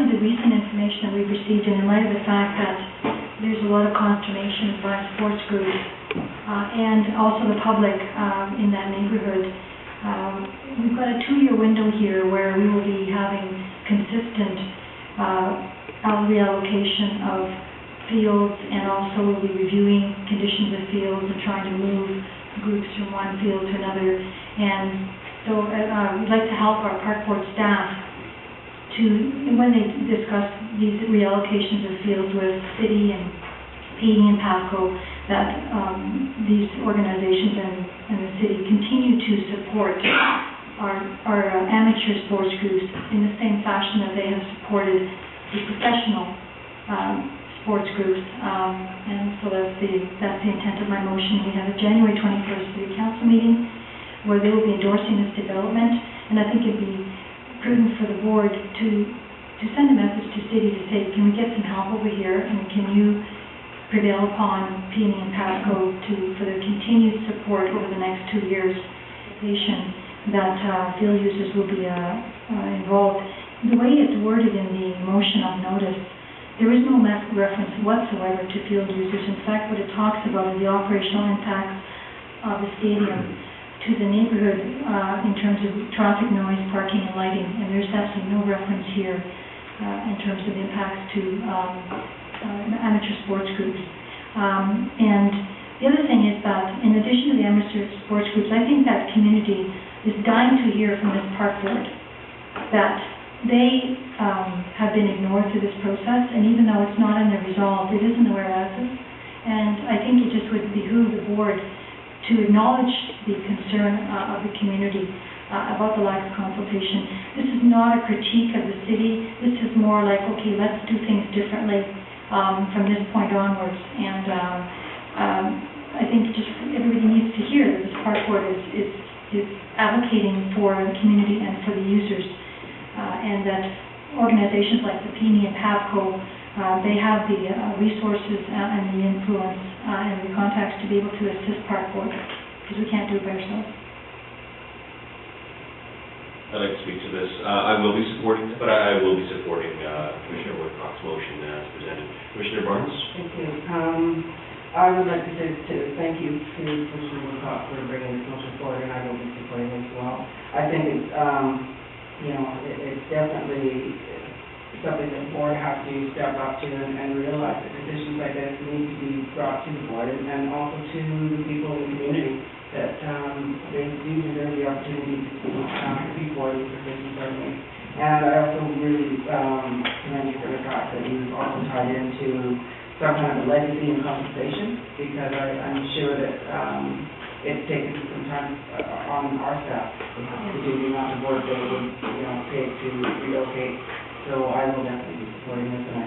light of the recent information that we've received, and in light of the fact that there's a lot of consternation by sports groups and also the public in that neighborhood, we've got a 2-year window here where we will be having consistent reallocation of fields, and also we'll be reviewing conditions of fields and trying to move groups from one field to another. And so we'd like to help our park board staff to, when they discuss these reallocations of fields with city and PAVCO and PAVCO, that these organizations and the city continue to support our amateur sports groups in the same fashion that they have supported the professional sports groups. And so that's the intent of my motion. We have a January 21st City Council meeting where they will be endorsing this development, and I think it'd be prudent for the board to send a message to city to say, can we get some help over here, and can you prevail upon PAVCO and PAVCO for their continued support over the next 2 years, that field users will be involved. The way it's worded in the motion of notice, there is no reference whatsoever to field users. In fact, what it talks about is the operational impacts of the stadium to the neighborhood in terms of traffic noise, parking, and lighting, and there's absolutely no reference here in terms of impacts to amateur sports groups. And the other thing is that in addition to the amateur sports groups, I think that community is dying to hear from this park board that they have been ignored through this process, and even though it's not in the resolve, it is in the whereases. And I think it just would behoove the board to acknowledge the concern of the community about the lack of consultation. This is not a critique of the city. This is more like, okay, let's do things differently from this point onwards. And I think just everybody needs to hear that this park board is advocating for the community and for the users, and that organizations like the PAVCO and PAVCO, they have the resources and the influence and the contacts to be able to assist park board, because we can't do it by ourselves. I'd like to speak to this. I will be supporting Commissioner Woodcock's motion as presented. Commissioner Barnes? Thank you. I would like to say thank you to Commissioner Woodcock for bringing this motion forward, and I will be supporting it as well. I think it's, it's definitely something that the board has to step up to and realize that decisions like this need to be brought to the board and also to the people in the community, that they do deserve the opportunity to speak before these decisions are made. And I also really commend you for the fact that you've also tied into some kind of a legacy and compensation, because I'm sure that it's taken some time on our staff to do the amount of work that it would take to relocate. So I will definitely be supporting this, and I